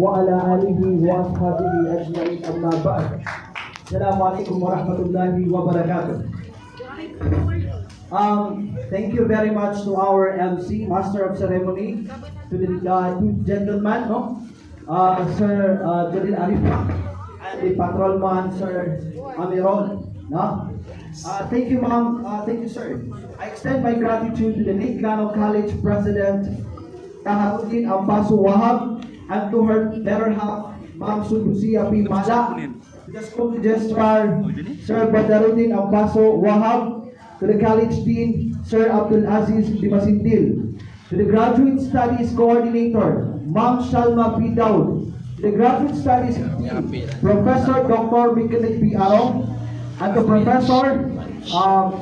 وعلى آله وأصحابه أجمعين أما بعد. السلام عليكم ورحمة الله وبركاته. Thank you very much to our MC, Master of Ceremony, to the two gentlemen, no? Sir Jalil Arifa, and the patrolman, Sir Amiron, no? Thank you, ma'am. Thank you, sir. I extend my gratitude to the Lake Lanao College President, Kaharuddin Ambaso Wahab, and to her better half, Ma'am Sudusia P. Mala, to the school registrar, Sir Badaruddin Ambaso Wahab, to the college dean, Sir Abdul Aziz Dimasintil, to the graduate studies coordinator, Ma'am Shalma P. Daud, to the graduate studies dean, Professor Dr. Mikanik P. Arong, and to Professor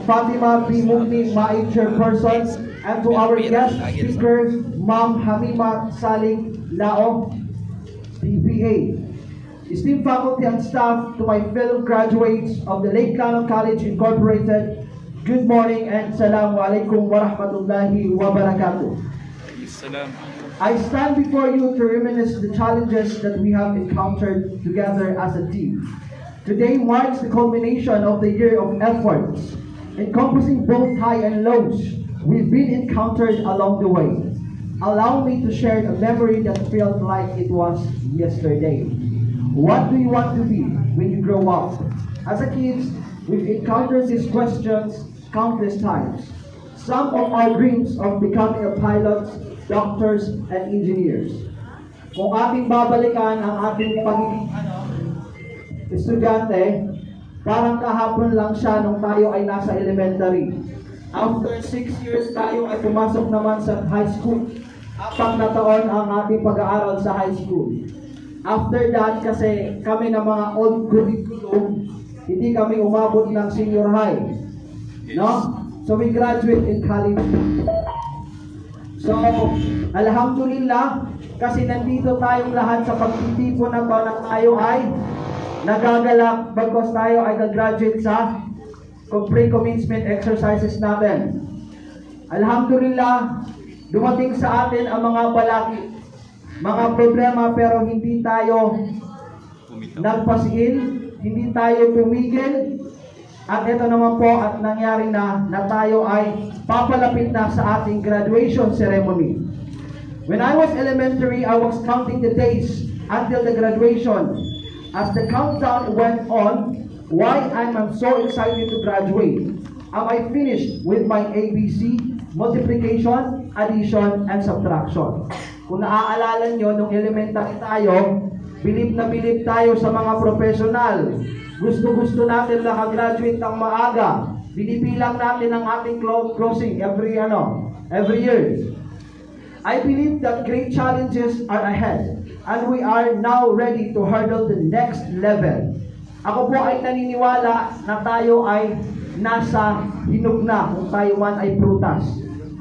Fatima P. Mugni, my chairperson, and to our guest speaker, Ma'am Hamima Saling Lao, PPA. Esteemed faculty and staff, to my fellow graduates of the Lake Lanao College Incorporated, good morning and Assalamu alaikum wa rahmatullahi wa barakatuh. I stand before you to reminisce the challenges that we have encountered together as a team. Today marks the culmination of the year of efforts, encompassing both high and lows we've been encountered along the way. Allow me to share a memory that felt like it was yesterday. What do you want to be when you grow up? As a kids, we've encountered these questions countless times. Some of our dreams of becoming a pilots, doctors, and engineers. Kung ating babalikan ang ating pagiging estudyante, parang kahapon lang siya nung tayo ay nasa elementary. After 6 years tayo ay pumasok naman sa high school. 4 na taon ang ating pag-aaral sa high school. After that, kasi kami na mga old curriculum, hindi kami umabot ng senior high. No? So we graduate in college. So, alhamdulillah, kasi nandito tayong lahat sa pagtitipon na to na tayo ay nagagalak bagkos tayo ay nag-graduate sa pre-commencement exercises natin. Alhamdulillah, dumating sa atin ang mga balaki, mga problema, pero hindi tayo nagpasigil, hindi tayo tumigil, at ito naman po at nangyari na tayo ay papalapit na sa ating graduation ceremony. When I was elementary, I was counting the days until the graduation. As the countdown went on, why I'm so excited to graduate? Am I finished with my ABC, multiplication, addition, and subtraction? Kung naaalala nyo, nung elementary tayo, bilib na bilib tayo sa mga professional. Gusto-gusto natin nakagraduate ng maaga. Binibilang natin ang ating closing every year. I believe that great challenges are ahead, and we are now ready to hurdle the next level. Ako po ay naniniwala na tayo ay nasa hinog na kung tayo man ay prutas.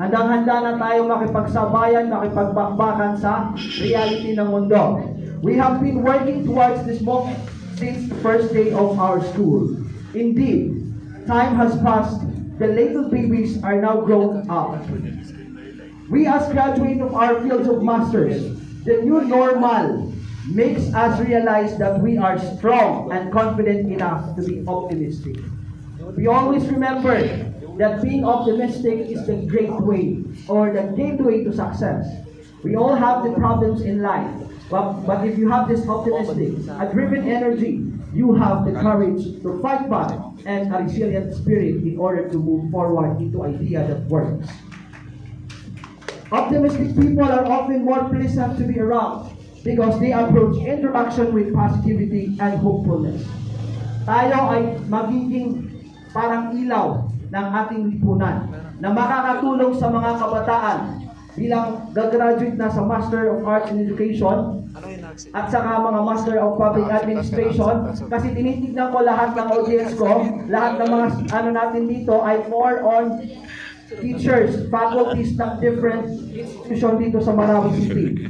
Handang-handa na tayo makipagsabayan, makipagbakbakan sa reality ng mundo. We have been working towards this moment since the first day of our school. Indeed, time has passed. The little babies are now grown up. We as graduates of our fields of masters, the new normal makes us realize that we are strong and confident enough to be optimistic. We always remember that being optimistic is the great way or the gateway to success. We all have the problems in life, but if you have this optimistic, a driven energy, you have the courage to fight back and a resilient spirit in order to move forward into idea that works. Optimistic people are often more pleasant to be around because they approach interaction with positivity and hopefulness. Tayo ay magiging parang ilaw ng ating lipunan na makakatulong sa mga kabataan bilang gagraduate na sa Master of Arts in Education at saka mga Master of Public Administration, kasi tinitignan ko lahat ng audience ko, lahat ng mga natin dito ay more on teachers, faculties ng different institution dito sa Marawi City.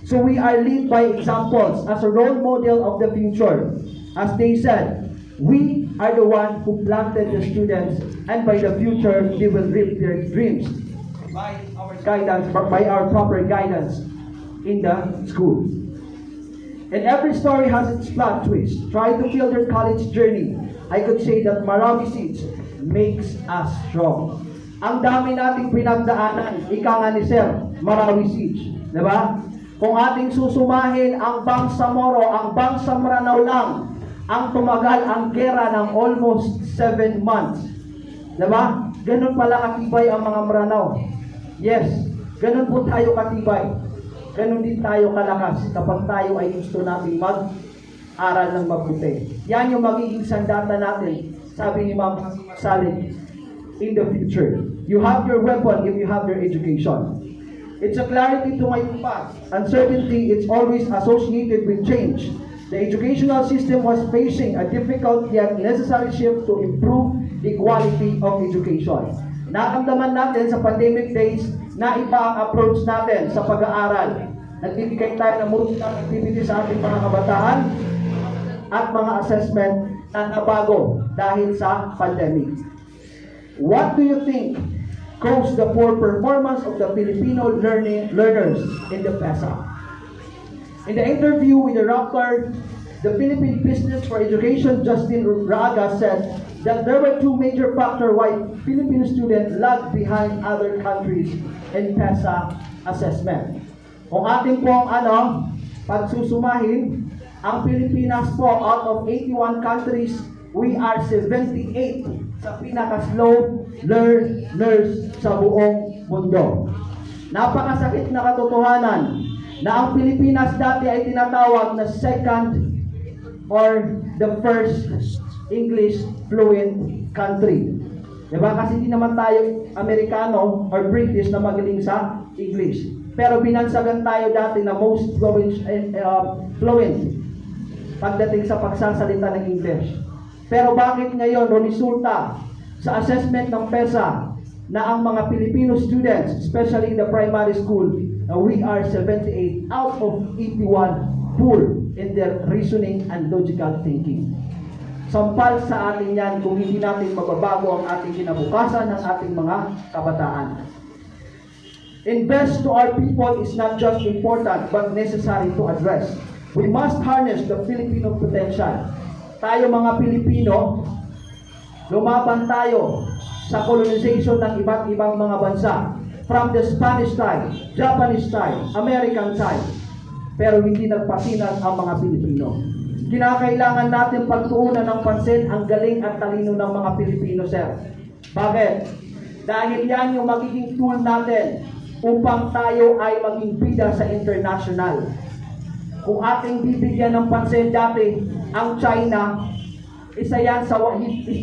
So we are led by examples as a role model of the future. As they said, we are the one who planted the students, and by the future they will reap their dreams by our guidance, by our proper guidance in the school. And every story has its plot twist. Try to feel their college journey. I could say that Marawi Seeds makes us strong. Ang dami nating pinagdaanan, ika nga ni Sir, Marawi Seeds. Diba? Kung ating susumahin ang Bangsamoro, ang Bangsamranao lang, ang tumagal ang gera ng almost 7 months. Diba? Ganun pala katibay ang mga Maranao. Yes, ganun po tayo katibay. Ganun din tayo kalakas kapag tayo ay gusto natin mag-aral ng mabuti. Yan yung magiging sandata natin, sabi ni Ma'am Salin, in the future. You have your weapon if you have your education. It's a clarity to my past. Uncertainty is always associated with change. The educational system was facing a difficult yet necessary shift to improve the quality of education. Nakamdaman natin sa pandemic days na iba ang approach natin sa pag-aaral. Nagbibigay tayo ng multiple activities sa ating mga kabataan at mga assessment na nabago dahil sa pandemic. What do you think caused the poor performance of the Filipino learners in the PESA? In the interview with the Raptor, the Philippine Business for Education, Justin Raga, said that there were 2 major factors why Filipino students lag behind other countries in PESA assessment. Kung ating pong pagsusumahin, ang Pilipinas po, out of 81 countries, we are 78 sa pinaka-slow learners sa buong mundo. Napakasakit na katotohanan na ang Pilipinas dati ay tinatawag na second or the first English fluent country. Diba? Kasi hindi naman tayo Amerikano or British na magaling sa English. Pero binansagan tayo dati na most fluent pagdating sa pagsasalita ng English. Pero bakit ngayon resulta sa assessment ng PESA na ang mga Filipino students, especially in the primary school, we are 78 out of 81 poor in their reasoning and logical thinking. Sampal sa atin yan kung hindi natin mababago ang ating kinabukasan ng ating mga kabataan. Invest to our people is not just important but necessary to address. We must harness the Filipino potential. Tayo mga Pilipino, lumaban tayo sa colonization ng iba't ibang mga bansa. From the Spanish time, Japanese time, American time. Pero hindi nagpasinag ang mga Pilipino. Kinakailangan natin pagtuunan ng pansin ang galing at talino ng mga Pilipino, sir. Bakit? Dahil yan yung magiging tool natin upang tayo ay maging bida sa international. Kung ating bibigyan ng pansin dati, ang China, isa yan sa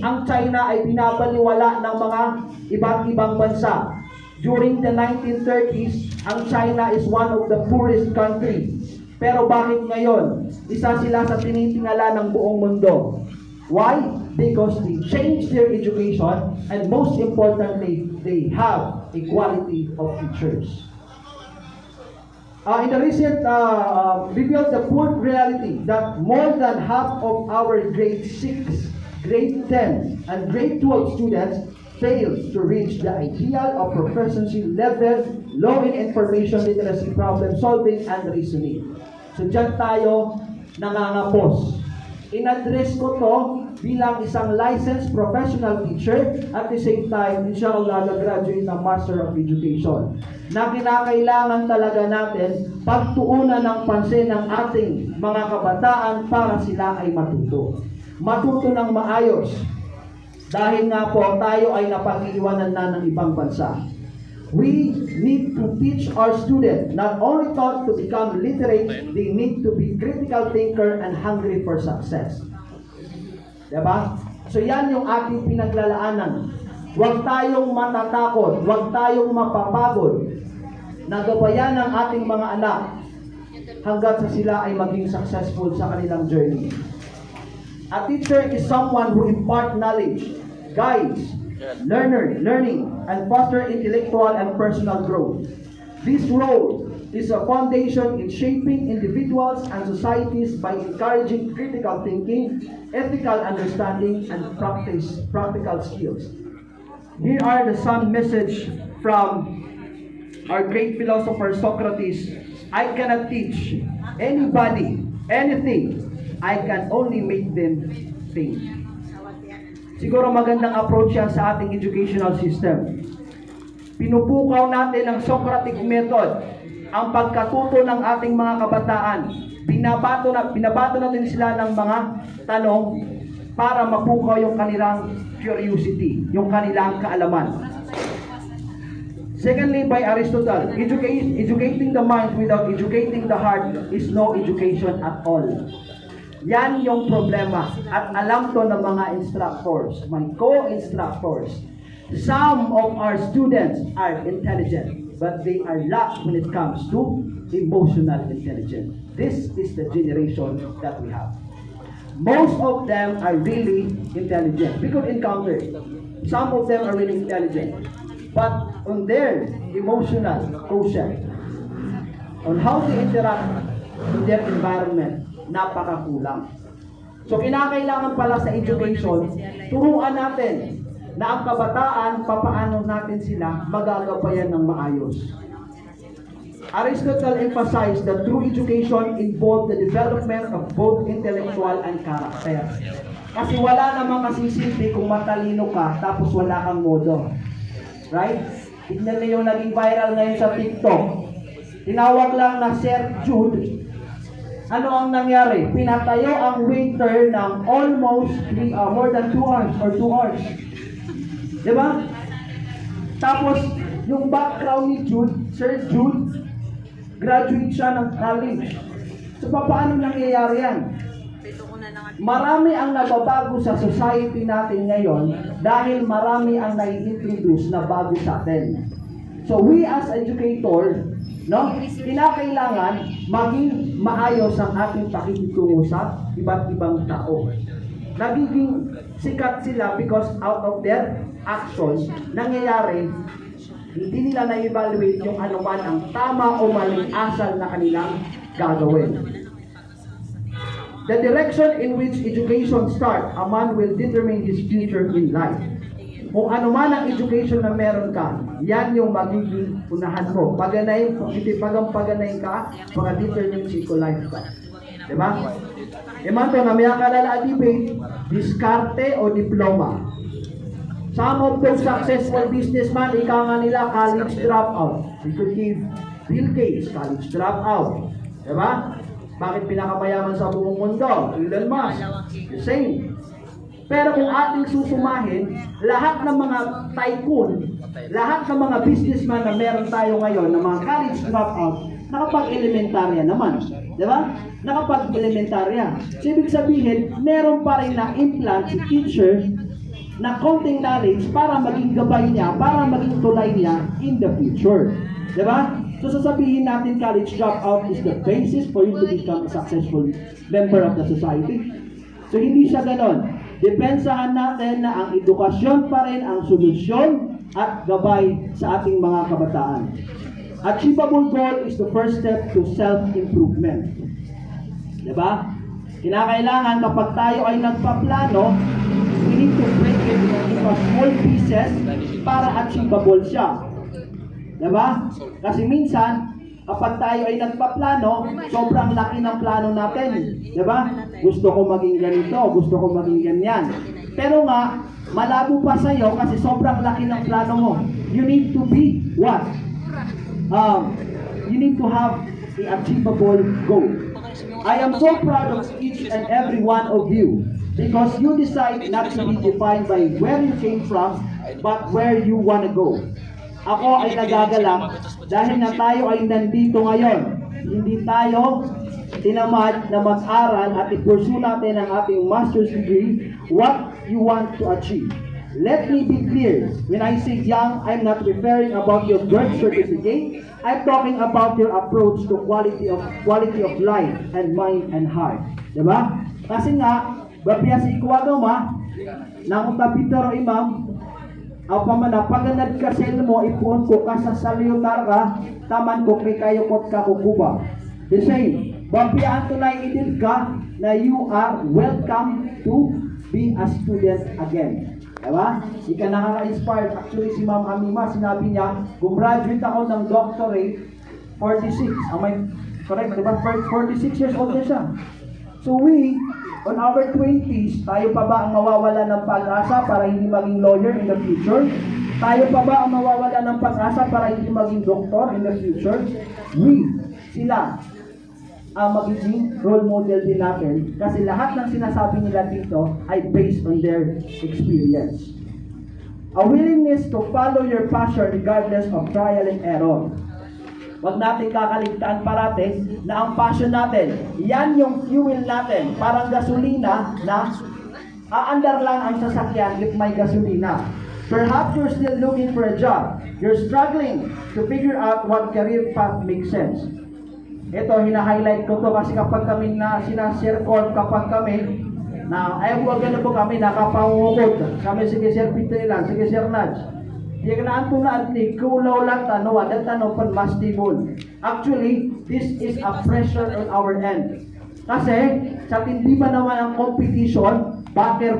ang China ay binabaliwala ng mga iba't ibang bansa. During the 1930s, ang China is one of the poorest country. Pero bakit ngayon? Isa sila sa tinitingala ng buong mundo. Why? Because they changed their education and most importantly, they have equality of teachers. In the recent revealed the poor reality that more than half of our grade 6, grade 10, and grade 12 students fail to reach the ideal of proficiency level, low in information literacy, problem solving, and reasoning. So dyan tayo nangangapos. In-address ko to bilang isang licensed professional teacher at the same time, inshallah, nag-graduate ng Master of Education. Na kinakailangan talaga natin pagtuunan ng pansin ng ating mga kabataan para sila ay matuto. Matuto ng maayos. Dahil nga po tayo ay napag-iwanan na ng ibang bansa. We need to teach our students not only taught to become literate, they need to be critical thinker and hungry for success. Diba? So yan yung aking pinaglalaanan. Huwag tayong matatakot, huwag tayong mapapagod na gabayan ng ating mga anak hanggat sa sila ay maging successful sa kanilang journey. A teacher is someone who impart knowledge, guides, learning, and foster intellectual and personal growth. This role is a foundation in shaping individuals and societies by encouraging critical thinking, ethical understanding, and practical skills. Here are some message from our great philosopher Socrates. I cannot teach anybody anything, I can only make them think. Siguro magandang approach yan sa ating educational system. Pinupukaw natin ang Socratic method, ang pagkatuto ng ating mga kabataan. Binabato natin sila ng mga tanong para mapukaw yung kanilang curiosity, yung kanilang kaalaman. Secondly, by Aristotle, educating the mind without educating the heart is no education at all. Yan yung problema. At alam to ng mga instructors, my co-instructors. Some of our students are intelligent, but they are lack when it comes to emotional intelligence. This is the generation that we have. Most of them are really intelligent. We could encounter some of them are really intelligent, but on their emotional quotient, on how they interact with their environment, napakakulang. So kinakailangan pala sa education, turuan natin na ang kabataan, papaano natin sila magagabayan ng maayos. Aristotle emphasized that true education involved the development of both intellectual and character. Kasi wala namang kasisilbi kung matalino ka tapos wala kang modo. Right? Tignan niyo yung naging viral ngayon sa TikTok. Tinawag lang na Sir Jude. Ano ang nangyari? Pinatayo ang waiter ng almost more than 2 hours or 2 hours. Diba? Tapos, yung background ni Jude, Sir Jude, graduate siya ng college. So, paano nangyayari yan? Marami ang nababago sa society natin ngayon dahil marami ang nai-introduce na bago sa atin. So, we as educator, no, kinakailangan maging maayos ang ating pakikitungo sa iba't ibang tao. Nagiging sikat sila because out of their actions, nangyayari, hindi nila na-evaluate yung anuman ang tama o maling asal na kanilang gagawin. The direction in which education starts, a man will determine his future in life. Kung ano man ang education na meron ka, yan yung magiging unahan mo. Paganayin, paganayin ka, pag-determine si life ka. Diba? Iman to, namaya ka lala debate, diskarte o diploma. Some of those successful businessmen, ika nga nila, college dropout. We could give Bill Gates, college dropout. Diba? Bakit pinakamayaman sa buong mundo? Elon Musk, the same. Pero kung ating susumahin, lahat ng mga tycoon, lahat ng mga businessman na meron tayo ngayon, na mga college dropout, nakapag-elementarya naman. Di ba? Nakapag-elementarya. So, ibig sabihin, meron pa rin na implant si teacher na konting knowledge para maging gabay niya, para maging tulay niya in the future. Di ba? So sasabihin natin college dropout is the basis for you to become a successful member of the society. So hindi siya ganon. Depensahan natin na ang edukasyon pa rin ang solusyon at gabay sa ating mga kabataan. Achievable goal is the first step to self-improvement. Diba? Kinakailangan kapag tayo ay nagpaplano, we need to break it into small pieces para achievable siya. Diba? Kasi minsan, kapag tayo ay nagpaplano, sobrang laki ng plano natin. Diba? Gusto ko maging ganito, gusto ko maging ganyan. Pero nga, malabo pa sa'yo kasi sobrang laki ng plano mo. You need to be what? You need to have the achievable goal. I am so proud of each and every one of you because you decide not to be defined by where you came from, but where you want to go. Ako ay nagagalak dahil na tayo ay nandito ngayon. Hindi tayo tinamad na mag-aral at i-pursue natin ang ating master's degree, what you want to achieve. Let me be clear. When I say young, I'm not referring about your birth certificate. I'm talking about your approach to quality of life and mind and heart. Diba? Kasi nga, babiya si Ikuwagaw ma, nang utapitaro imam, ang pamana, paganad ka sa mo, ipuon ko ka sa saliyutar ka, taman ko kay kayo kot ka kukuba. The same, babiyaan to na idil ka na you are welcome to be a student again. Diba? Ika nakaka-inspired. Actually, si Ma'am Amima, sinabi niya, gumraduate ako ng doctorate, 46. Ang may Correct, diba? 46 years old na siya. So we, on our 20s, tayo pa ba ang mawawala ng pag-asa para hindi maging lawyer in the future? Tayo pa ba ang mawawala ng pag-asa para hindi maging doktor in the future? We, sila, ang magiging role model din natin kasi lahat ng sinasabi nila dito ay based on their experience. A willingness to follow your passion regardless of trial and error. Huwag natin kakaligtaan parate na ang passion natin, yan yung fuel natin. Parang gasolina na aandar lang ang sasakyan if may gasolina. Perhaps you're still looking for a job. You're struggling to figure out what career path makes sense. Ito, hina-highlight ko to kasi kapag kami na sinashare ko, kapag kami na, ay huwag ganun po kami, nakapangungukod. Kami, sige Sir Peter lang, sige Sir Nudge. Di ka na na at ni kulaw lang tanong, adat tanong pan mas tibol. Actually, this is a pressure on our end. Kasi, sa tindi ba naman ang competition, backer,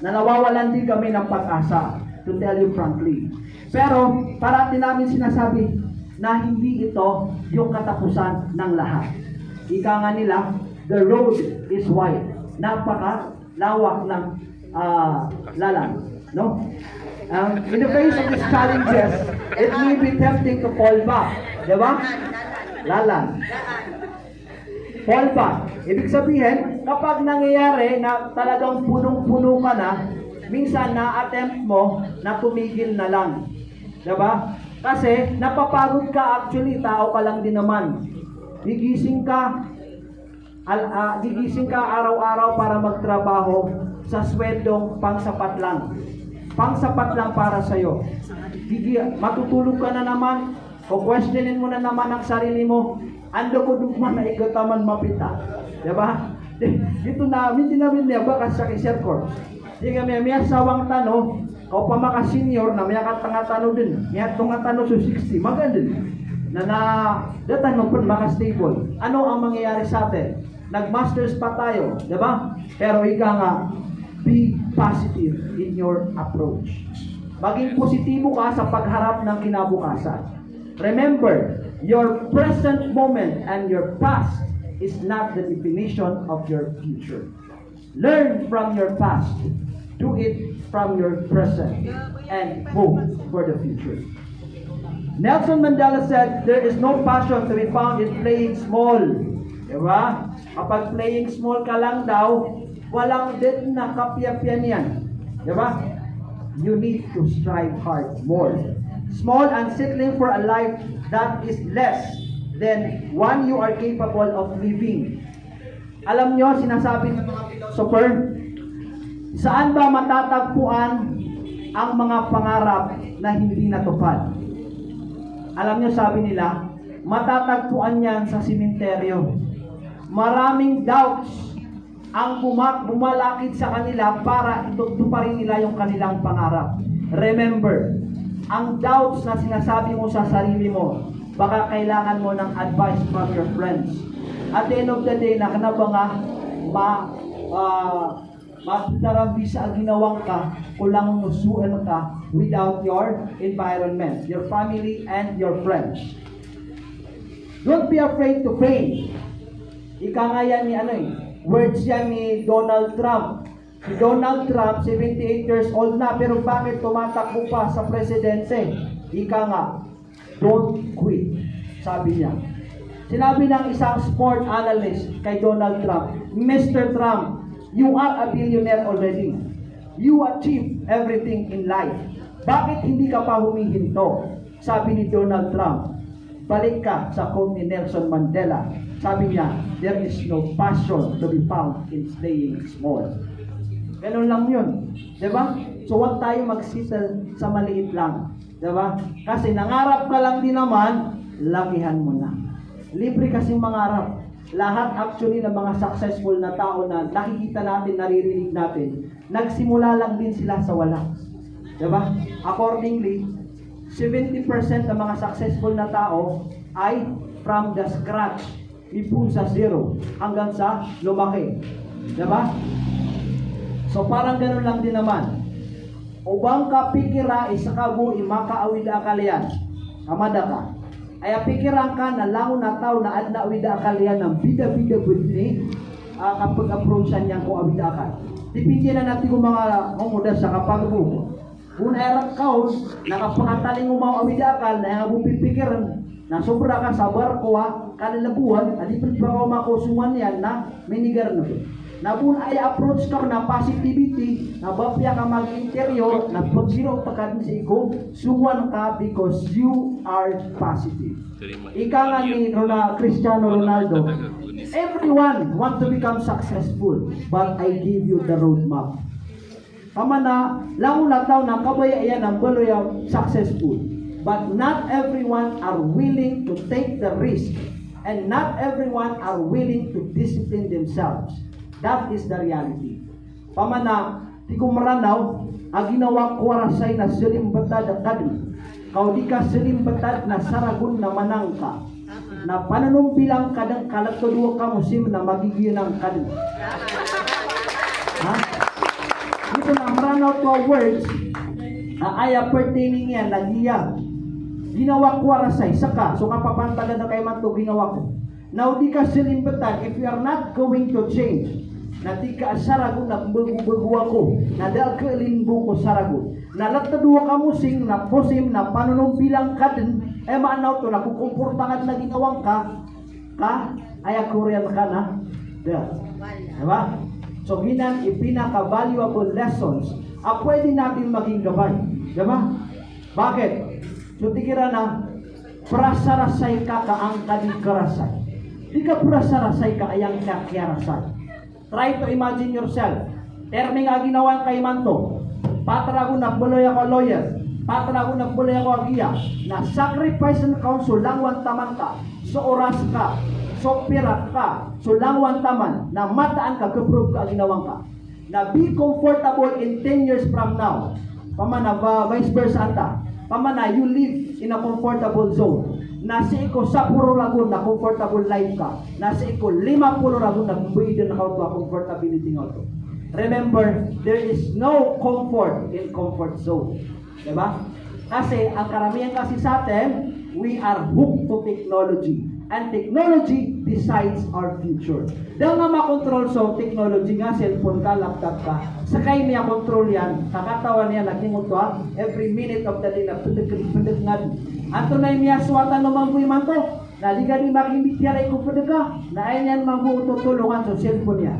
na nawawalan din kami ng pag-asa, to tell you frankly. Pero, parati namin sinasabi na hindi ito yung katapusan ng lahat. Ika nga nila, the road is wide. Napaka-lawak ng lalan. No? In the face of these challenges, it may be tempting to fall back. Diba? Lalan. Fall back. Ibig sabihin, kapag nangyayari na talagang punong-puno ka na, minsan na-attempt mo na tumigil na lang. Diba? Kasi napapagod ka actually, tao ka lang din naman. Gigising ka araw-araw para magtrabaho sa sweltong pangsapat lang. Pangsapat lang para sa'yo. Matutulog ka na naman, questionin mo na naman ang sarili mo, ando ko duman na igataman mapita. Diba? Dito namin niya ba kasi sa Sir Corps. Di kami, may asawang tanong, o pa maka senior na may katanga tanong din, may atong tanong so 60, maganda din. Datan mo po maka stable. Ano ang mangyayari sa atin? Nag-masters pa tayo, diba? Pero ika nga, be positive in your approach. Maging positibo ka sa pagharap ng kinabukasan. Remember, your present moment and your past is not the definition of your future. Learn from your past. Do it from your present. And hope for the future. Nelson Mandela said, there is no passion to be found in playing small. Diba? Kapag playing small ka lang daw, walang din na kapya-pyan yan. Diba? You need to strive hard more. Small and settling for a life that is less than one you are capable of living. Alam nyo, sinasabi ng mga philosopher, saan ba matatagpuan ang mga pangarap na hindi natupad? Alam nyo, sabi nila, matatagpuan yan sa simenteryo. Maraming doubts ang bumalakid sa kanila para itutuparin nila yung kanilang pangarap. Remember, ang doubts na sinasabi mo sa sarili mo, baka kailangan mo ng advice from your friends. At the end of the day, nakanaba nga, matarambi sa ginawang ka, kulang nusuan ka without your environment, your family, and your friends. Don't be afraid to fail. Ika nga yan ni words yan ni Donald Trump. Si Donald Trump, 78 years old na, pero bakit tumatakbo pa sa presidency? Ika nga, don't quit, sabi niya. Sinabi ng isang sport analyst kay Donald Trump, Mr. Trump, you are a billionaire already. You achieve everything in life. Bakit hindi ka pa humihinto? Sabi ni Donald Trump, balik ka sa quote ni Nelson Mandela. Sabi niya, there is no passion to be found in staying small. Ganun lang yun. Diba? So, huwag tayo mag-settle sa maliit lang. Diba? Kasi nangarap ka lang din naman, lakihan mo na. Libre kasing mangarap. Lahat actually ng mga successful na tao na nakikita natin, naririnig natin, nagsimula lang din sila sa wala. Diba? Accordingly, 70% ng mga successful na tao ay from the scratch, ipun sa zero, hanggang sa lumaki. Diba? So parang ganun lang din naman. Ubang ka pikira, isa ka bu, imakaawid akalayan. Amada ka. ay pikiran ka na lang na tao na adna wida akalian ng bida-bida budni kapag approachan niya kung awida ka. Dipindi na natin kung mga umuda sa kapagbuko. Kung erang kaon, nakapangataling umaw awida ka na yung pipikiran na sobra ka sa barko kanilabuhan, adipin pa ako makusuman yan na minigar na ito. Nabun ay approach ka na positivity, na bapya ka mag-interior, na pag-zero pagkadin sa iko, suwan ka because you are positive. Ika nga ni Cristiano Ronaldo, everyone want to become successful, but I give you the roadmap. Pamana, lang na tao na kabaya yan ang baloy successful, but not everyone are willing to take the risk, and not everyone are willing to discipline themselves. That is the reality. Pamana, di ko maranaw, ang ginawa ko arasay na silimbatad at kadin. Kau di ka silimbatad na saragun na manang ka. Na pananumbilang kadang kalagtodua ka musim na magiging ng kadin. Ha? Dito na maranaw to words na aya pertaining yan, nagiya. Ginawa ko arasay, saka, so kapapantagan na kay man to ginawa ko. Now di ka silimbatad, if you are not going to change, na di ka saragon na bagu-bagu ako, na dahil ka limbo ko saragon, na latadua ka musing, na posim, na panunumbilang ka din, maanaw to, na kukumportangan na ginawang ay akurian ka na, diba? So, ginan, ipinaka-valuable lessons, pwede natin maging gabay, diba? Bakit? So, tikira na, prasarasay ka ang kadikarasay. Di ka prasarasay ka ayang kakyarasay. Try to imagine yourself. Terming nga ginawa kay Manto. Patra ko na buloy ako lawyer. Patra ko na buloy ako agiya. Na sacrifice ng council langwan taman ka. So oras ka. So pirat ka. So langwan taman. Na mataan ka. Kaprove ka ginawang ka. Na be comfortable in 10 years from now. Pamana vice versa ata. Pamana you live in a comfortable zone. Nasa iko sa puro lagun na comfortable life ka. Nasa iko 50 lagun na buwidin na comfortability nga to. Remember, there is no comfort in comfort zone. Diba? Kasi ang karamihan kasi sa atin, we are hooked to technology. And technology decides our future. Dahil nga makontrol so technology nga, cellphone ka, laptop ka, sakay niya control yan, kakatawan niya, nagtingot to every minute of the day na pindag nga. Ato na niya suwatan no magbuy man to, naliga ni makimit yan ay kupundag ka, na ay niyan magututulungan sa cellphone niya.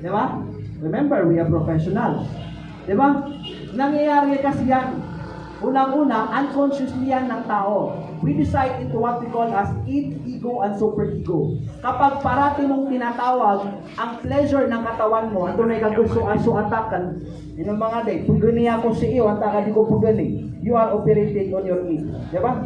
Diba? Remember, we are professionals. Diba? Nangyayari kasi yan. Unang-una, unconsciously yan ng tao. We decide into what we call as ego and superego. Kapag parati mong tinatawag ang pleasure ng katawan mo, ito na ikagusto-aso atakan, yun mga day, pugani ako sa iyo, ataka di ko pugani. You are operating on your ego. Diba?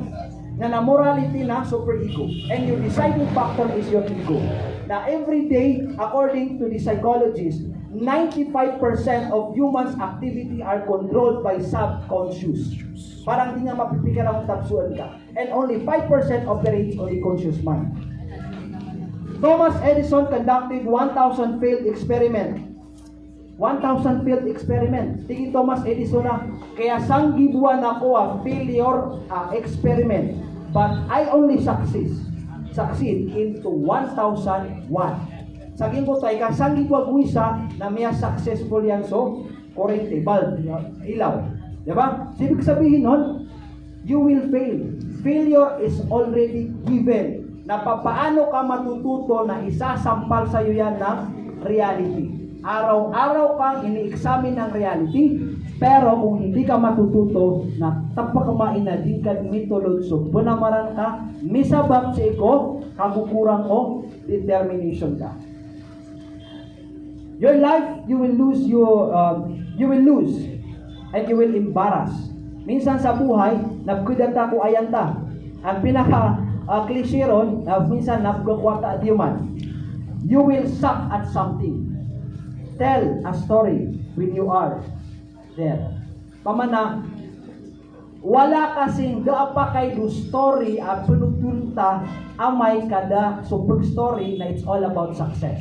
Na morality na superego. And your deciding factor is your ego. Na every day, according to the psychologists, 95% of humans' activity are controlled by subconscious. Parang di nga mapipikir ang tapsuan ka. And only 5% operates on the conscious mind. Thomas Edison conducted 1,000 failed experiment. 1,000 failed experiment. Tingin Thomas Edison na, kaya sanggibuan ako failure experiment. But I only succeed into 1,001. Saging ko tayo, kasang ipagwisa na may successful yan so, kurente, bulb, ilaw. Diba? Ibig sabihin nun, you will fail. Failure is already given. Na paano ka matututo na isasampal sa iyo yan ng reality. Araw-araw kang ini-examine ng reality, pero kung hindi ka matututo na tapakamain na din ka mitulog so punamaran ka, misabab sa iko, kagukurang o determination ka. Your life, you will lose and you will embarrass. Minsan sa buhay, nagkudata ko ayanta. Ang pinaka-cliche ron, minsan nagkakwata diuman. You will suck at something. Tell a story when you are there. Pamana, wala kasing gaapa kay do story at punugtunta amay kada super story na it's all about success.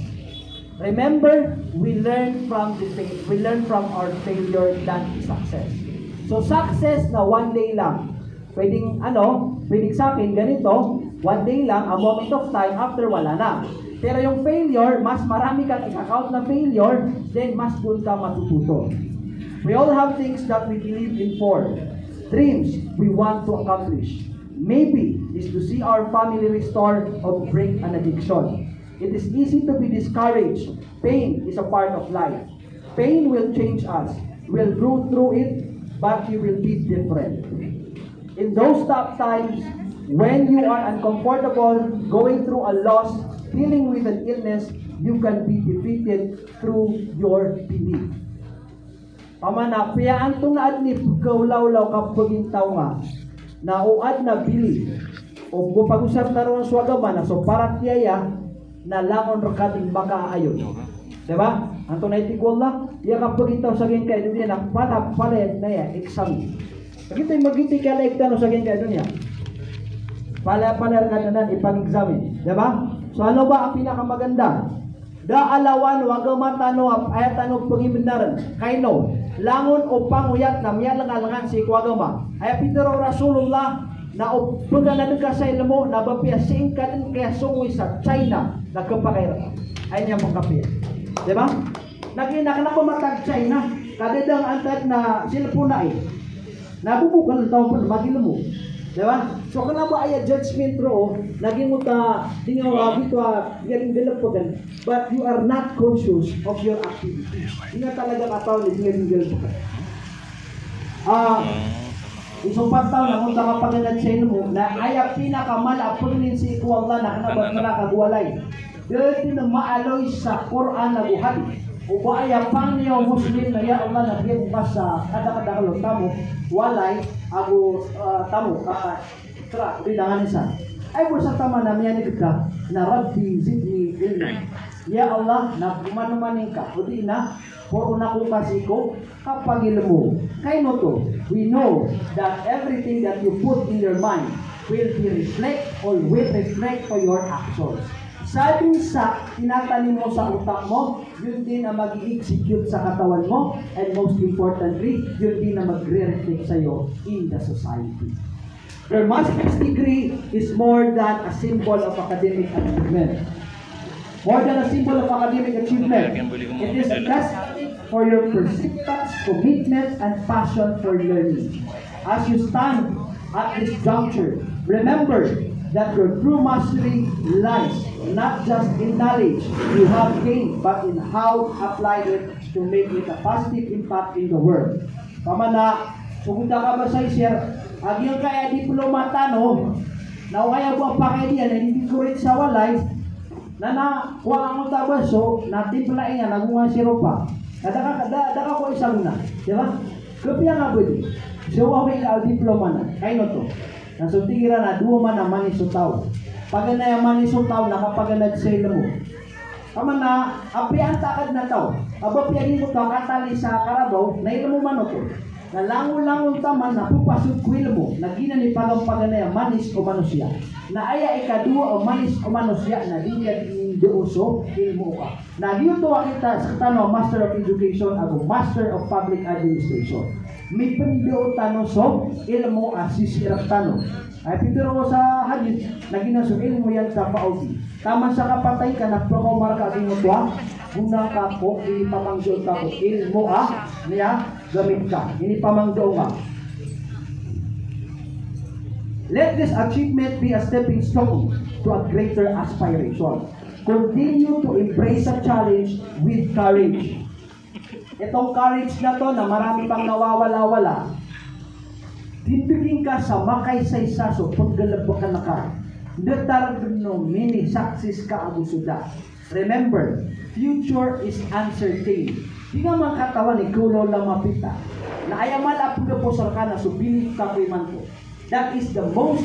Remember, we learn from our failure than success. So success na one day lang. pwedeng sa akin ganito, one day lang, a moment of time, after wala na. Pero yung failure, mas marami kang i-account na failure, then mas doon ka matututo. We all have things that we believe in for. Dreams we want to accomplish. Maybe is to see our family restored or break an addiction. It is easy to be discouraged. Pain is a part of life. Pain will change us. We'll grow through it, but you will be different. In those tough times, when you are uncomfortable, going through a loss, dealing with an illness, you can be defeated through your belief. Pamana, piyaan itong naadnip, kaulaw-law kapaging tao nga, nauad na bili, o pag-usap na ron swagaman, so parang tiyaya, na langon rakating makaayon. Diba? Ang tunay tigwala, iya kapaging tao sa geng kayo niya, palit na yan, exam. Pagkita yung magiti ka like tanong sa geng kayo niya, palit ka na nan, ipang-examine. Diba? So ano ba ang pinakamaganda? Daalawan, wag matano, ayat tanong pangiminaran, kaino, langon o panguyat na miya langalangan si Kwagama. Ay Pedro Rasulullah na o paganadan ka sa ilmo na bapia singkat kaya sungoy sa China nagkapakayra. Ay niya mong kapit. Diba? Nakinaka matag China. Kadedang antad na sila po na nabubukan ng taon po na magilmo. Diba? So kung ba ay judgment ro, naging mo ta tingaw dito galing develop po gan, but you are not conscious of your activities. Hindi talaga kataw ni galing develop po. Isang pagtaw na kung nakapaganad sa inyo na ay pinakamala pagnin si Allah na kanabat na kagwalay. Dito na maaloy sa Quran na buhay. O ba ay pang niyo Muslim na ya Allah na biyang sa kada-kada tamo walay ago tamo tra bidangan isa. Ay po sa tama na miyan kita na Rabbi zidni ilmi. Ya Allah na manumaning ka. O di na for una kong kasiko kapag ilmo. Kay no to, we know that everything that you put in your mind will reflect for your actions. Sabi sa tinatanim mo sa utak mo, yun din ang mag-execute sa katawan mo, and most importantly, yun din ang magre-reflect sa'yo in the society. Your master's degree is more than a symbol of academic achievement. More than a symbol of academic achievement, it is a testament for your persistence, commitment, and passion for learning. As you stand at this juncture, remember that your true mastery lies not just in knowledge you have gained, but in how applied it to make it a positive impact in the world. Pamana, sugunta ka ba sa isir, agyang kaya diplomata no, na kaya buwang pakaidiyan na hindi ko rin sa walay, na kuha ang tabaso, na timplain nga, nagunga siropa. Daka ko isang na, di ba? Kapya nga ba di? So, okay ka, diploma na, kayo to. Nasuntigira na, duwa man ang manisutaw. Pag na yung manisutaw, nakapaganad sa ilo mo. Kama na, api ang takad na tao. Aba piyahin mo tao, katali sa karabaw, na ilo mo man ito. Nalangon-langon taman, napupasok ko ilo mo, na ginani pagang na yung manis o manusya. Na aya ikaduwa o manis o manusya, na di ka diuso, ilmo ka. Na dito kita sa tanong, Master of Education, ako Master of Public Administration. May pendio tanong so, ilmo asisirap tanong. Ay pituro ko sa hadith, naginaso ilmo yan sa pauti. Taman sa kapatay ka, nagprokomar ka din mo tuwa, unang ka po, inipamangdo ka po, ilmo niya, gamit ka, inipamangdo ka. Let this achievement be a stepping stone to a greater aspiration. Continue to embrace a challenge with courage. Itong courage na to na marami pang nawawala-wala, titugin ka sa makaysaysa so paggalabak ka na ka. Detarno mini success ka abusuda. Remember, future is uncertain. Di nga man katawan ni kulo lang mapita. Na ayamal apod po sa kana so bilit ka man to. That is the most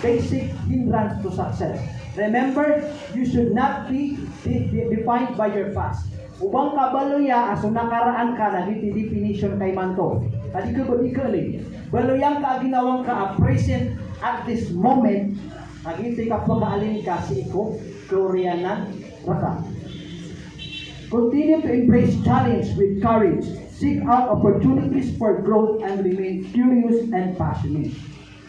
basic hindrance to success. Remember, you should not be defined by your past. Ubang kabaloya, aso nakaraan ka na dito definition kay manto. Adi ko ikaling. Baloyang ka ginawang ka present at this moment. Agiti ka pagkaalin ka si iko, Koreanan, raka. Continue to embrace challenge with courage. Seek out opportunities for growth and remain curious and passionate.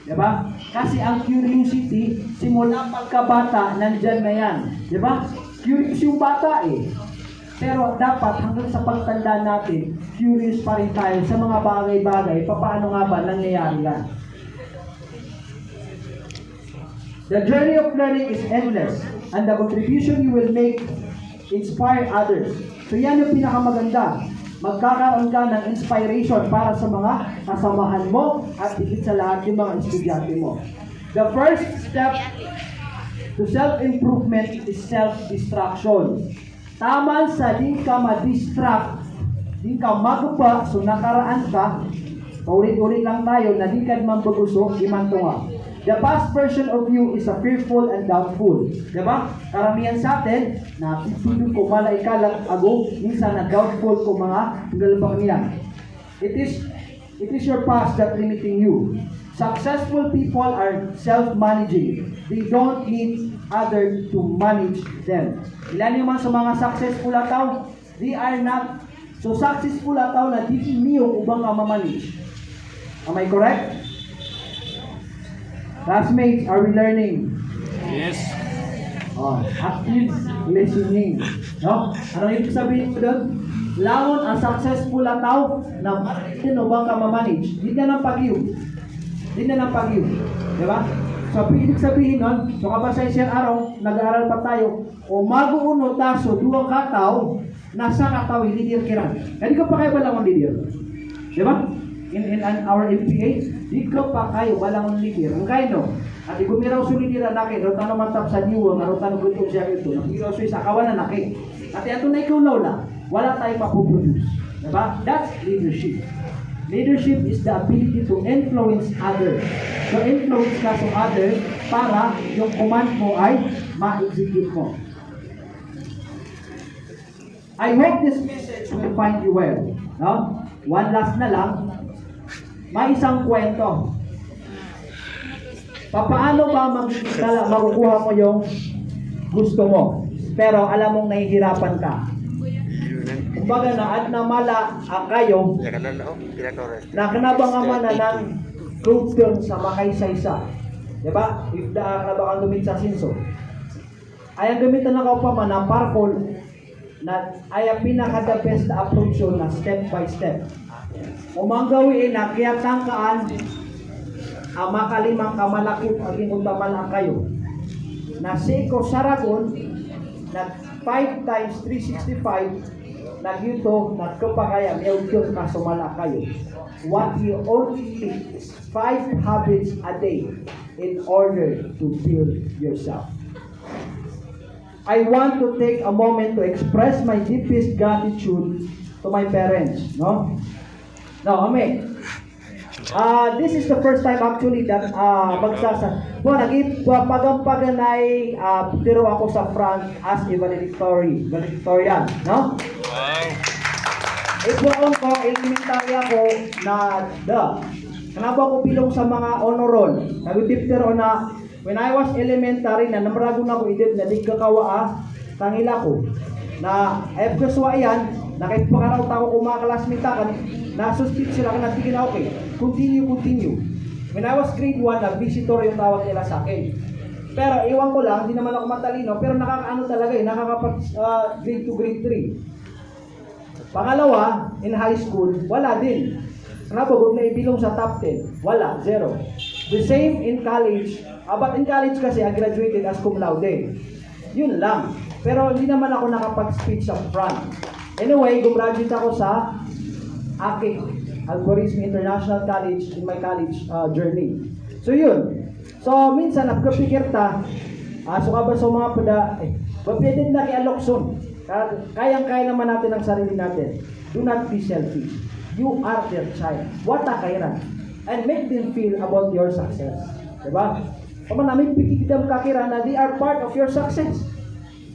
Diba? Kasi ang curiosity, simula pagkabata, nandyan na yan. Diba? Curious yung bata eh. Pero dapat hanggang sa pagtanda natin, curious pa rin tayo sa mga bagay-bagay, paano nga ba nangyayari yan. The journey of learning is endless, and the contribution you will make inspire others. So yan yung pinakamaganda. Magkakaroon ka ng inspiration para sa mga kasamahan mo at higit sa lahat yung mga estudyante mo. The first step to self-improvement is self-distraction. Tama sa di ka ma-distract, di ka magpa, so nakaraan ka, paulit-ulit lang tayo na di ka mambaguso, imantunga. The past version of you is a fearful and doubtful. Diba? Karamihan sa atin, na pipilin ko malaikalang ago, minsan na doubtful ko mga galbang niyan. It is your past that limiting you. Successful people are self-managing. They don't need others to manage them. Ilan naman sa mga successful na tao? They are not so successful na tao na di niyo ubang ma-manage. Am I correct? Classmates, are we learning? Yes. Active listening. No? Anong ibig sabihin ko doon? Lamon ang successful na tao na sino bang ka ma-manage? Hindi na ng pag-iw. Hindi na ng pag-iw. Diba? So, ibig sabihin nun, so kapag sa isang araw, nag-aaral pa tayo, o mag-uuno taso, duwang kataw, nasa kataw, lidir kiran. Hindi ko pa kayo balang lidir. Diba? In our MPA, di ko pa kayo balang lidir. Ang kayo no? At igumiraw sulidiran na kayo, rotan naman tap sa diwa, rotan naman gutong siya ito, nakiraw sa akawan na kayo. At ito na ikaw laula, wala tayong mapuproduce. Diba? That's leadership. Leadership is the ability to influence others. So, influence ka sa others para yung command mo ay ma-execute mo. I hope this message will find you well. No? One last na lang. May isang kwento. Paano ba makukuha mo yung gusto mo? Pero alam mong nahihirapan ka. Kumbaga na at namala ang kayo na kanabang ama na ng group sa makaysaysa. Diba? If kanabang ang gumit sa sinso. Ay ang gamitan na pa man na parkour na ay ang pinaka-the best na approach yun na step by step. Umanggawiin na kaya tangkaan ang makalimang kamalakot ang inutaman ang kayo. Na siko saragon na 5 times 365 nagyuto na kapagaya may udyong kasumala kayo. What you only need is 5 habits a day in order to build yourself. I want to take a moment to express my deepest gratitude to my parents. No? No, amen. This is the first time actually that nagipagampagan ay pero ako sa front as a valedictorian, no? Wow. Ito ko, elementary ako na kanaba ko bilong sa mga honor roll. Nagutiptero na when I was elementary na namarago na ko edit na di kakawa tangila ko na efkaswa yan nakipakaraw tao ko mga klasmita kan nasuspit sila kan natigil na okay continue when I was grade 1 na visitor yung tawag nila sa akin pero iwan ko lang hindi naman ako matalino pero nakakaano talaga nakakapag grade 2 grade 3 pangalawa in high school wala din nabagod na ibilong sa top 10 wala 0 the same in college but in college kasi I graduated as cum laude yun lang pero hindi naman ako nakapag-speech sa front. Anyway, gumraduate ako sa AKIC, Algorithm International College in my college journey. So yun. So minsan napikir ta, so ka ba sa mga pwede na kialokson. Kayang-kaya naman natin ang sarili natin. Do not be selfish. You are their child. What a kairan. And make them feel about your success. Diba? Kung namin pikikidam kakira na they are part of your success.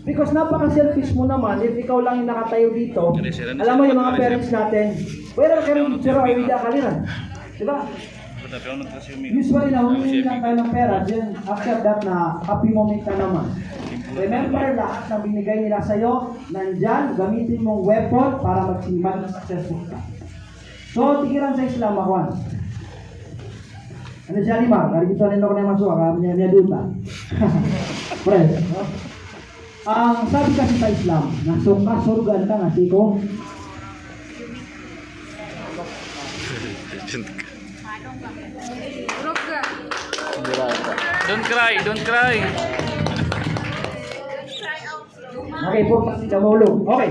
Because napaka-selfish mo naman if ikaw lang yung nakatayo dito. Alam mo yung mga parents natin, pwede ka rin pero ay hindi kaliran. Diba? Usually na humingi lang kayo ng pera, then after that na happy moment ka naman. Remember lahat na binigay nila sa'yo, nandyan, gamitin mong weapon para magsimpan successful ka. So, tigiran sa Islam, Juan. Ano siya lima? Dari kita nino ko na masuk, niya duta. Pre, no? Ang sabi kasi sa Islam, nasok ka, surga ka nga, siko. Don't cry, don't cry. Okay, po pati kamulong. Okay.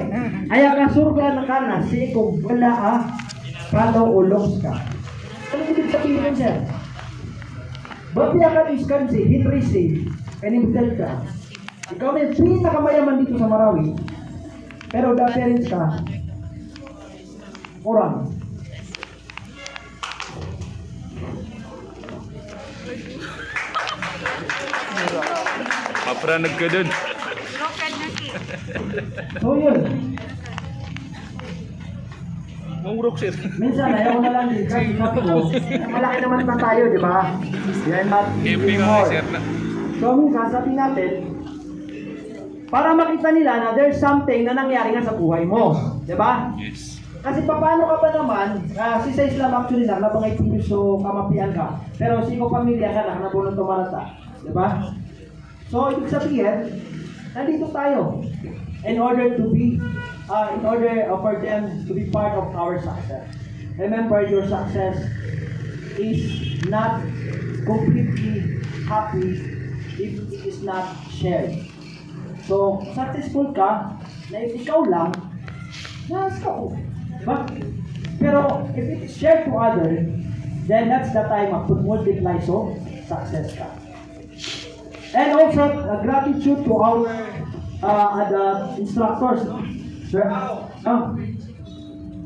Aya ka surga na ka na, siko, wala palo ulos ka. Ano ibig sabihin nun, sir? Ba't ka iskansi, hitrisi, kanibdal ka. Ikaw na yung pinakamayaman dito sa Marawi. Pero the parents ka, orang. Maparanag ka dun. So yun. Mangurok sir. Minsan, ayaw na lang din. Kasi sabi ko, malaki naman na tayo, di ba? Yan, Camping ako sir na. So minsan, sabi natin, para makita nila na there's something na nangyari nga sa buhay mo. Di ba? Yes. Kasi paano ka ba naman, si sa Islam actually na, nabangay so kamapian ka. Pero siko pamilya ka na, nabunong tumarata. Di ba? So, ibig sabihin, nandito tayo in order to be, in order for them to be part of our success. Remember, your success is not completely happy if it is not shared. So, successful ka, na if ikaw lang, nas ka ko. Diba? Pero, if it is shared to others, then that's the time to multiply so, success ka. And also, gratitude to our instructors. Sir,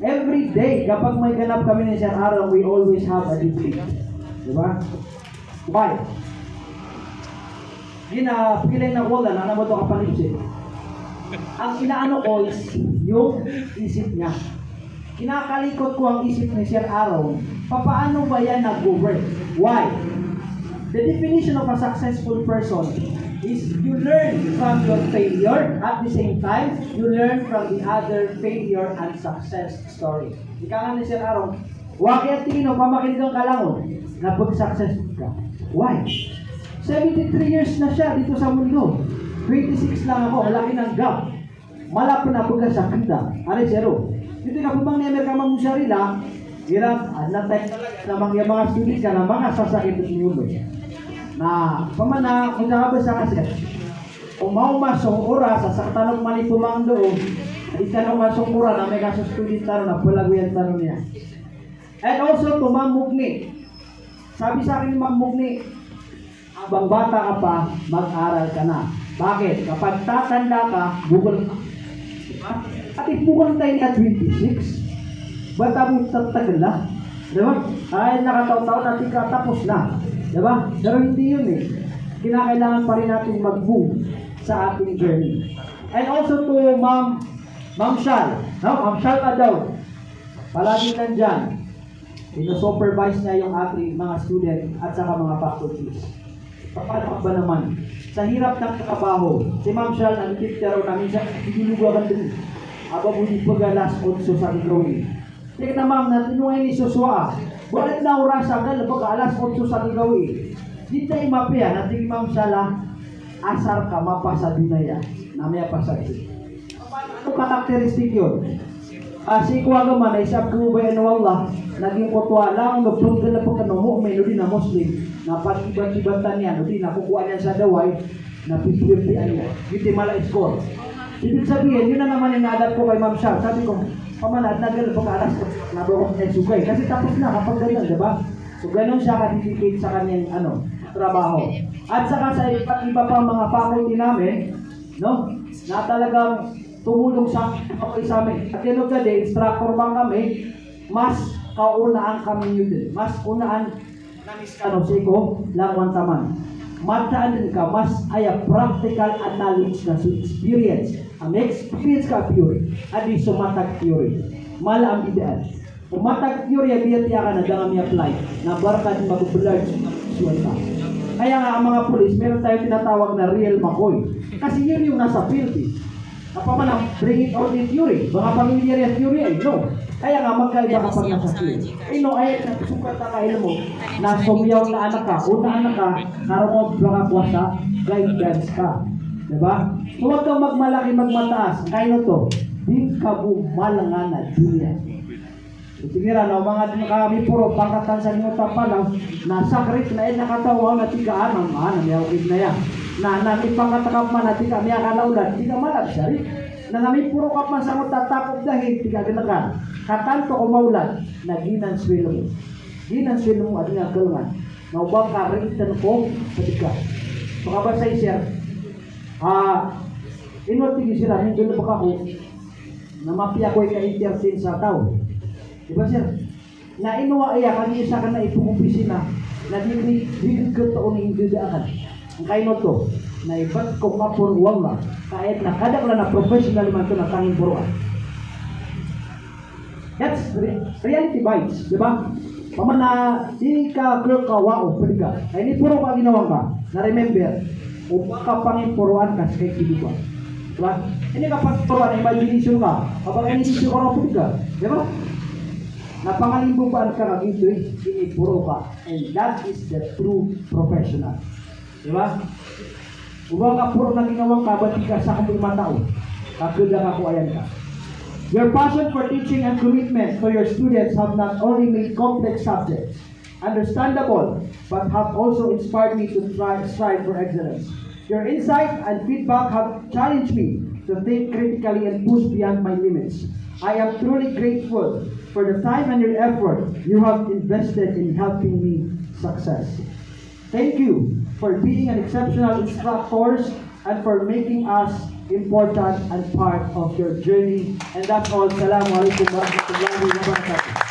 every day, kapag may ganap kami ni Sir Aaron, we always have a debate. Diba? Why? Feeling na wala, nanamoto ka panipsit. Ang inaano ko is yung isip niya. Kinakalikot ko ang isip ni Sir Aaron, paano ba yan nag-work? Why? The definition of a successful person is you learn from your failure, at the same time, you learn from the other failure and success story. Ika nga ni Sir Aaron, wakit tingin o pamakinig ang kalangon na pag-successful ka. Why? 73 years na siya dito sa mundo. 26 lang ako, malaki ng gap. Malapit na pagkasakita. Are zero. Dito na kung bang ni-Amerika mong sarila, hirap, natay na mga students ka na mga sasakit sa mundo. Na, pamana, kung nakabas sa kasi, kung maumasong oras, sa tanong mali pumang doon, itanong masong oras na may kaso student tanong na palaguyan tanong niya. And also, tumamugni. Sabi sa akin ni Ma'am Mugni, abang bata ka pa, mag-aral ka na. Bakit? Kapag tatanda ka, bukol ka. Diba? At ibukol tayo na 26, bata mo tatagal na. Diba? Ay, nakataw-taw natin ka, tapos na. Diba? Pero hindi yun eh. Kinakailangan pa rin natin mag-move sa ating journey. And also to Ma'am Shal. No? Ma'am Shal ka daw. Palagi nandyan. Ino-supervise niya yung ating mga student at saka mga faculties. Paano ba naman? Sa hirap ng trabaho, si Ma'am Shal, ang titero namin siya, hinulugakan din. Aba mo di pagalas otso sa gagawin. Tika na ma'am, natinungay ni Suswa. Bakit na oras agad pag-alas otso sa gagawin? Di tayo mapaya, natin Ma'am Shal, asar ka mapasa dunaya. Namaya pasagi. Ano karakteristik yun? Si Kuwagaman ay sa kubayan ng Allah, naging kutwa lang, nagpunta na pagkanomo, may nudi na Muslim, na pag-ibang-ibatan niya, nudi na kukuha niya sa daway, na pipirpian niya. Hindi mala score. Ibig sabihin, yun na naman yung nadat ko kay Ma'am Shal. Sabi ko, pamanad, nagal pag-alas ko, nabawak niya sugay. Kasi tapos na, kapag ganyan, diba? So, ganun siya ka-dedicate sa kanyang, trabaho. At saka sa iba't iba pa mga faculty namin, no? Na talagang tumulong sa amin. At yun the day, instructor bang kami, mas kaunaan kami yun din. Mas unaan siko, langwan taman. Mataan din ka, mas ay practical and knowledge na experience. Ang experience ka pure, at di sumatag theory. Mala ang ideal. Kung matag theory, biyatiya ka na dang apply na barkad mag-blurge ka. Kaya nga ang mga pulis, meron tayo tinatawag na real McCoy. Kasi yun yung nasa field. Apa man ang bringing out in theory. Mga pamilya rin theory ay no. Kaya nga magkaiba kapag nasa theory. Ay no, ay nagsukat na kayo mo na sumyaw na anak ka, una anak ka, karoon mga kwasa, guidance ka. Diba? So huwag kang magmalaki, magmataas. Kaya to, di ka bumalangan na dunia. Sige ra, no, mga kami puro pangkatan sa inyo tapalang nasa krit na nakatawa na tigaan ang may okay na yan. Na namin pangkatakap man na tiga may akalaulan, tiga malag siya rin. Na namin puro kap man sa mga tatapog dahil tiga ginagan. Katanto ko maulan, na ginanswilo mo. Ginanswilo mo at nga kalungan. Na ubang ka rin ko sa tiga. So kapag sa isir, inwatigi sila, hindi na baka ko na mapia ko ka-entertain sa tao. Diba sir? Na inuwa iya, kani isa ka na itong opisina na di ka taon ng indidaakan. Ang kaino to, na iba't ko mapurwang na kahit nakadak na na professional man to na tanging puruan. That's reality bites, diba? Paman na di ka kawao, pwede ka. Ay ni puro ka ginawa ka, na remember, upang ka panging puruan ka sa kay kibuan. Diba? Hindi ka pagpuruan, imagination ka. Kapag imagination ka na pwede ka. Diba? Napangalimbukan ka kag ito'y inipuro ka. And that is the true professional. Diba? Ubang ka puro na ginawang kabati ka sa kamong matao. Kagulang ako ayan ka. Your passion for teaching and commitment to your students have not only made complex subjects understandable, but have also inspired me to strive for excellence. Your insight and feedback have challenged me to think critically and push beyond my limits. I am truly grateful for the time and your effort you have invested in helping me success. Thank you for being an exceptional instructors and for making us important and part of your journey. And that's all. Assalamualaikum warahmatullahi wabarakatuh.